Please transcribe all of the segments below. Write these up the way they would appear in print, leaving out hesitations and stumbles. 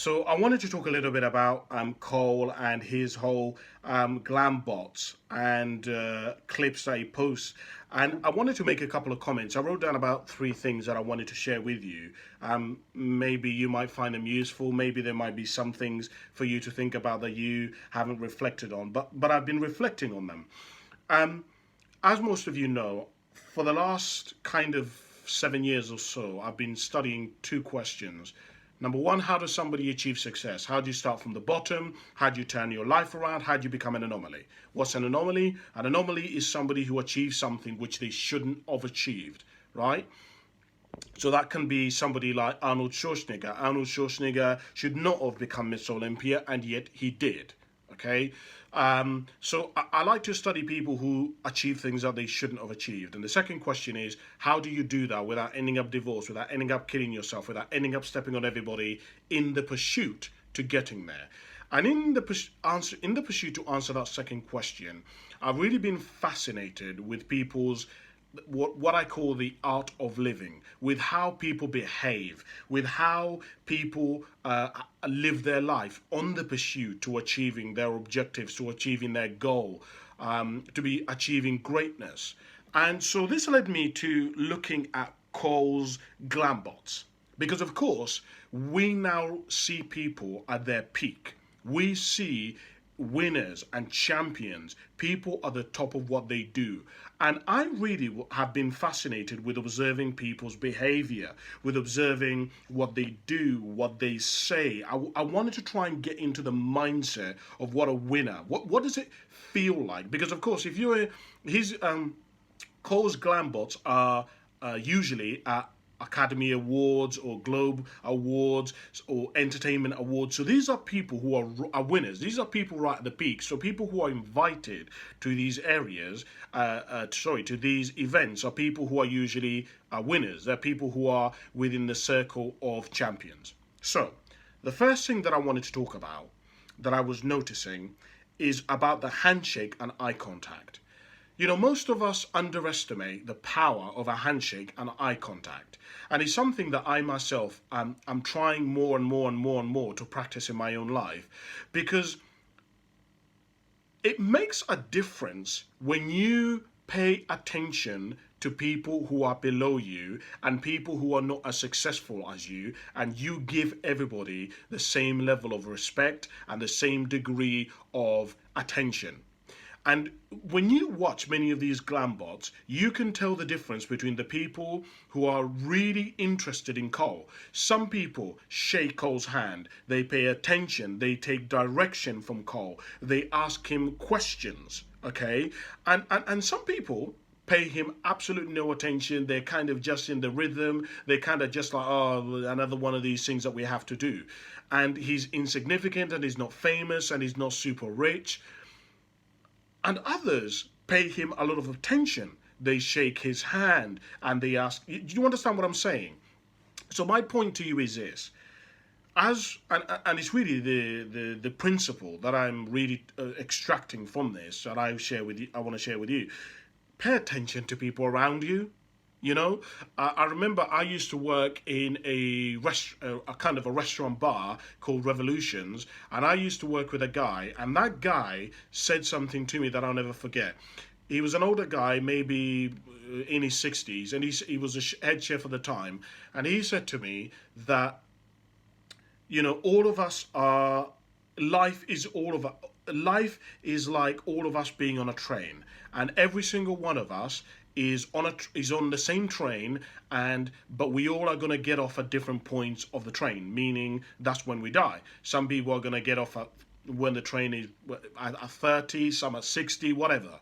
So I wanted to talk a little bit about Cole and his whole GlamBOT and clips that he posts. And I wanted to make a couple of comments. I wrote down about three things that I wanted to share with you. Maybe you might find them useful. Maybe there might be some things for you to think about that you haven't reflected on. But I've been reflecting on them. Um, as most of you know, for the last kind of 7 years or so, I've been studying two questions. Number one, how does somebody achieve success? How do you start from the bottom? How do you turn your life around? How do you become an anomaly? What's an anomaly? An anomaly is somebody who achieves something which they shouldn't have achieved, right? So that can be somebody like Arnold Schwarzenegger. Arnold Schwarzenegger should not have become Mr. Olympia, and yet he did. Okay, so I like to study people who achieve things that they shouldn't have achieved. And the second question is, how do you do that without ending up divorced, without ending up killing yourself, without ending up stepping on everybody in the pursuit to getting there? And in the pursuit to answer that second question, I've really been fascinated with people's what I call the art of living, with how people behave, with how people live their life on the pursuit to achieving their objectives, to achieving their goal, to be achieving greatness. And so this led me to looking at Cole's GlamBOTs. Because, of course, we now see people at their peak. We see winners and champions, people at the top of what they do. And I really have been fascinated with observing people's behavior, with observing what they do, what they say. I wanted to try and get into the mindset of what a winner, what does it feel like? Because, of course, if you're, his, Cole's GlamBOTs are usually at Academy Awards or Globe Awards or Entertainment Awards. So these are people who are winners. These are people right at the peak. So people who are invited to these areas, to these events are people who are usually winners. They're people who are within the circle of champions. So the first thing that I wanted to talk about that I was noticing is about the handshake and eye contact. You know, most of us underestimate the power of a handshake and eye contact. And it's something that I myself am trying more and more and more and more to practice in my own life, because it makes a difference when you pay attention to people who are below you and people who are not as successful as you, and you give everybody the same level of respect and the same degree of attention. And when you watch many of these GlamBOTs, you can tell the difference between the people who are really interested in Cole. Some people shake Cole's hand, they pay attention, they take direction from Cole, they ask him questions, okay? And some people pay him absolutely no attention. They're kind of just in the rhythm. They're kind of just like, oh, another one of these things that we have to do. And he's insignificant and he's not famous and he's not super rich, and others pay him a lot of attention. They shake his hand and they ask, do you understand what I'm saying? So my point to you is this. And it's really the principle that I'm really extracting from this that I want to share with you. Pay attention to people around you. You know, I remember I used to work in a kind of a restaurant bar called Revolutions, and I used to work with a guy, and that guy said something to me that I'll never forget. He was an older guy, maybe in his 60s, and he was a head chef at the time, and he said to me that, you know, all of us are life is all of life is like all of us being on a train, and every single one of us is on the same train, and but we all are going to get off at different points of the train, meaning that's when we die. Some people are going to get off at when the train is at 30, some at 60, whatever.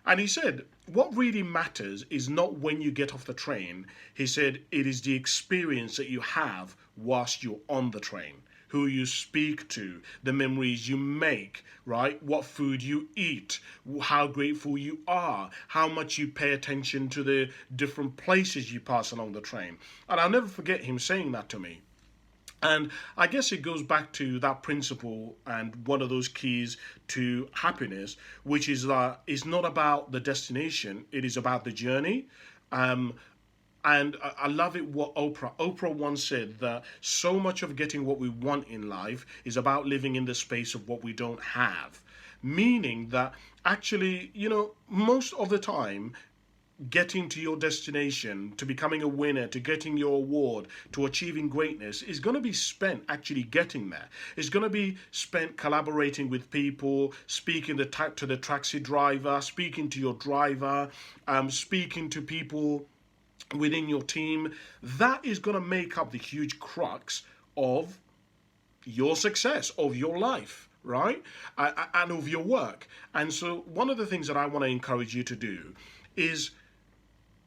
And he said, what really matters is not when you get off the train. He said, it is the experience that you have whilst you're on the train. Who you speak to, the memories you make, right? What food you eat, how grateful you are, how much you pay attention to the different places you pass along the train. And I'll never forget him saying that to me. And I guess it goes back to that principle and one of those keys to happiness, which is that it's not about the destination, it is about the journey. Um, And I love it what Oprah once said, that so much of getting what we want in life is about living in the space of what we don't have. Meaning that actually, most of the time, getting to your destination, to becoming a winner, to getting your award, to achieving greatness is going to be spent actually getting there. It's going to be spent collaborating with people, speaking to the taxi driver, speaking to your driver, speaking to people within your team. That is going to make up the huge crux of your success, of your life, right? And of your work. And so, one of the things that I want to encourage you to do is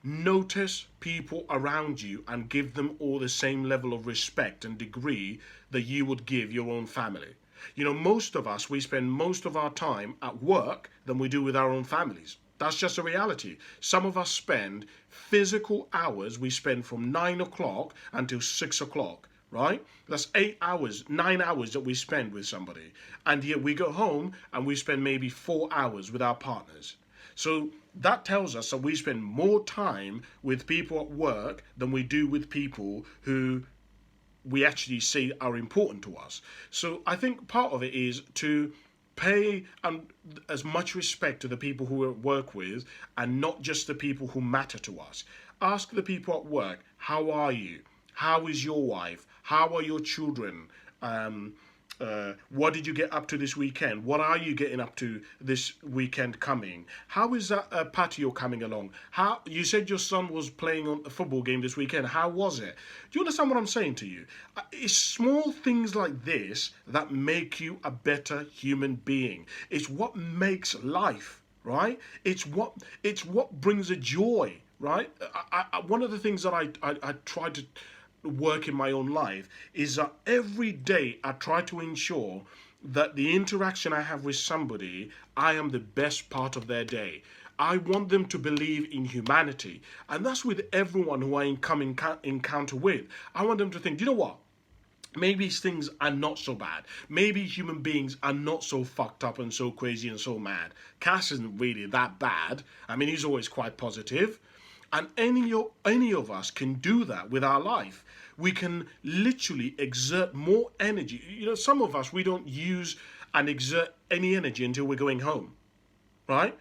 notice people around you and give them all the same level of respect and degree that you would give your own family. Most of us, we spend most of our time at work than we do with our own families. That's just a reality. Some of us spend physical hours, we spend from 9 o'clock until 6 o'clock, right? That's 8 hours, 9 hours that we spend with somebody. And yet we go home and we spend maybe 4 hours with our partners. So that tells us that we spend more time with people at work than we do with people who we actually see are important to us. So I think part of it is to pay as much respect to the people who we work with and not just the people who matter to us. Ask the people at work, how are you? How is your wife? How are your children? What did you get up to this weekend? What are you getting up to this weekend coming? How is that patio coming along? How you said your son was playing on a football game this weekend. How was it? Do you understand what I'm saying to you? It's small things like this that make you a better human being. It's what makes life, right? It's what brings a joy, right? One of the things that I try to work in my own life is that every day I try to ensure that the interaction I have with somebody, I am the best part of their day. I want them to believe in humanity. And that's with everyone who I come encounter with. I want them to think, you know what? Maybe things are not so bad. Maybe human beings are not so fucked up and so crazy and so mad. Cass isn't really that bad. I mean, he's always quite positive. And any of us can do that with our life. We can literally exert more energy. Some of us, we don't use and exert any energy until we're going home, right?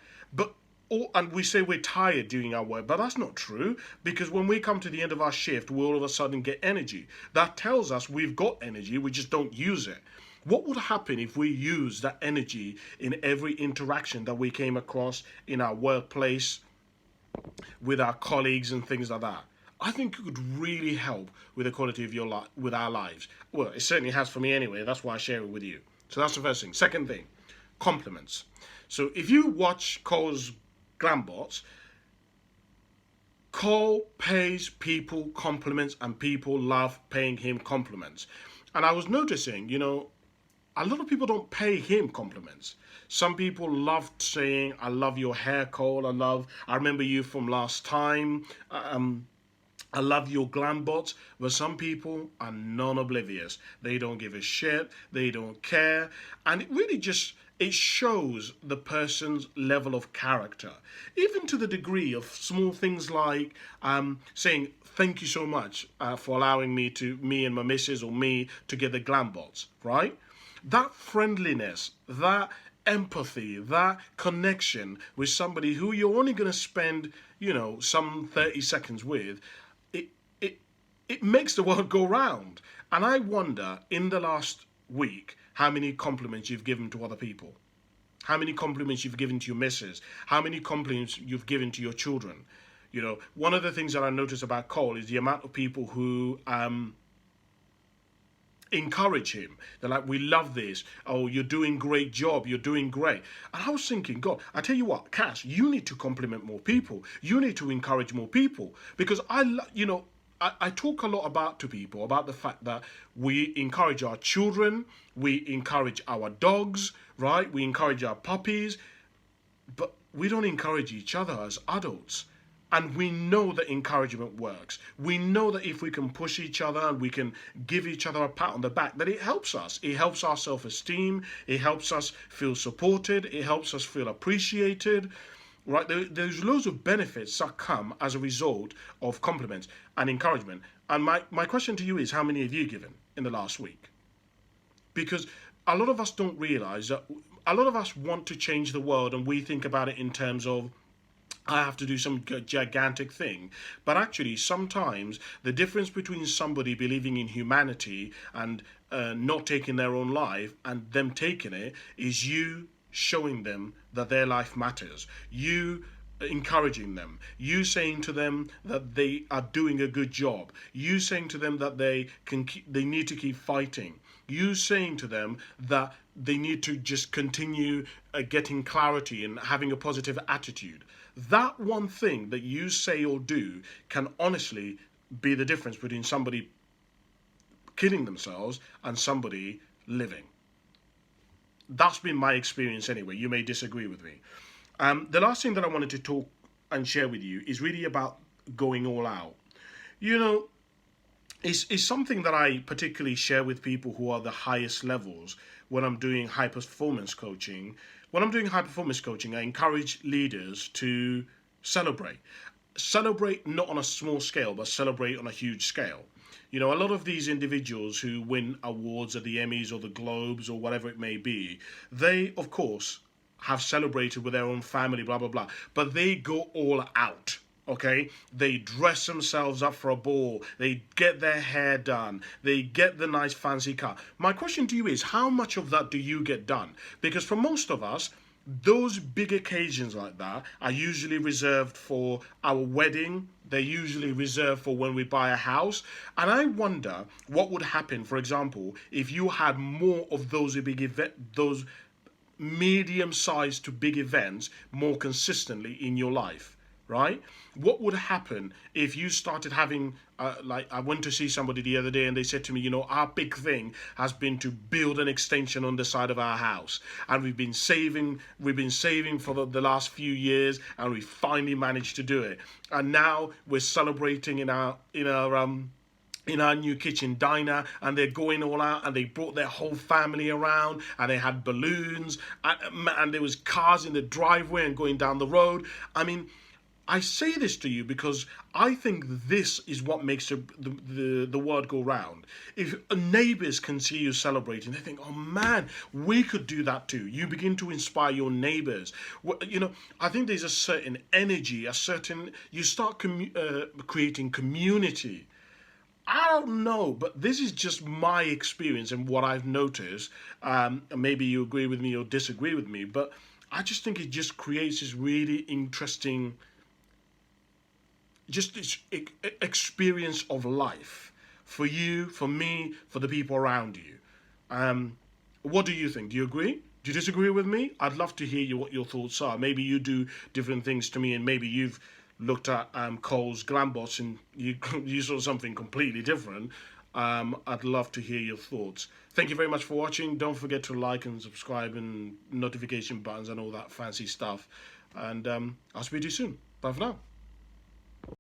And we say we're tired doing our work, but that's not true, because when we come to the end of our shift, we all of a sudden get energy. That tells us we've got energy, we just don't use it. What would happen if we use that energy in every interaction that we came across in our workplace, with our colleagues and things like that? I think it could really help with the quality of your life, with our lives. Well, it certainly has for me anyway. That's why I share it with you. So that's the first thing. Second thing, compliments. So if you watch Cole's GlamBOT, Cole pays people compliments and people love paying him compliments. And I was noticing, a lot of people don't pay him compliments. Some people love saying, I love your hair, Cole. I remember you from last time. I love your GlamBOT. But some people are non-oblivious. They don't give a shit. They don't care. And it really it shows the person's level of character. Even to the degree of small things like saying, thank you so much for allowing me and my missus or me to get the GlamBOT, right? That friendliness, that empathy, that connection with somebody who you're only going to spend, some 30 seconds with, it makes the world go round. And I wonder, in the last week, how many compliments you've given to other people. How many compliments you've given to your missus. How many compliments you've given to your children. One of the things that I notice about Cole is the amount of people who encourage him. They're like, we love this. Oh, you're doing great job. You're doing great. And I was thinking, God, I tell you what, Cass, you need to compliment more people. You need to encourage more people. Because I talk a lot to people about the fact that we encourage our children, we encourage our dogs, right? We encourage our puppies, but we don't encourage each other as adults. And we know that encouragement works. We know that if we can push each other and we can give each other a pat on the back, that it helps us. It helps our self-esteem. It helps us feel supported. It helps us feel appreciated. right? There's loads of benefits that come as a result of compliments and encouragement. And my question to you is, how many have you given in the last week? Because a lot of us don't realize that a lot of us want to change the world, and we think about it in terms of, I have to do some gigantic thing. But actually, sometimes the difference between somebody believing in humanity and not taking their own life and them taking it is you showing them that their life matters. You encouraging them, you saying to them that they are doing a good job, you saying to them that they need to keep fighting, you saying to them that they need to just continue getting clarity and having a positive attitude. That one thing that you say or do can honestly be the difference between somebody killing themselves and somebody living. That's been my experience anyway. You may disagree with me. The last thing that I wanted to talk and share with you is really about going all out. You know, it's something that I particularly share with people who are the highest levels when I'm doing high performance coaching. When I'm doing high performance coaching, I encourage leaders to celebrate. Celebrate not on a small scale, but celebrate on a huge scale. You know, a lot of these individuals who win awards at the Emmys or the Globes or whatever it may be, they, of course, have celebrated with their own family, blah, blah, blah. But they go all out. Okay, they dress themselves up for a ball, they get their hair done, they get the nice fancy car. My question to you is, how much of that do you get done? Because for most of us, those big occasions like that are usually reserved for our wedding. They're usually reserved for when we buy a house. And I wonder what would happen, for example, if you had more of those those medium-sized to big events more consistently in your life, right? What would happen if you started having, like, I went to see somebody the other day and they said to me, you know, our big thing has been to build an extension on the side of our house, and we've been saving for the last few years, and we finally managed to do it, and now we're celebrating in our new kitchen diner, and they're going all out, and they brought their whole family around, and they had balloons, and there was cars in the driveway and going down the road. I mean, I say this to you because I think this is what makes the world go round. If neighbors can see you celebrating, they think, oh man, we could do that too. You begin to inspire your neighbors. You know, I think there's a certain energy, you start creating community. I don't know, but this is just my experience and what I've noticed. Maybe you agree with me or disagree with me, but I just think it just creates this really interesting, just this experience of life for you, for me, for the people around you. What do you think? Do you agree? Do you disagree with me? I'd love to hear what your thoughts are. Maybe you do different things to me, and maybe you've looked at Cole's GlamBOT and you saw something completely different. I'd love to hear your thoughts. Thank you very much for watching. Don't forget to like and subscribe and notification buttons and all that fancy stuff. And I'll speak to you soon. Bye for now.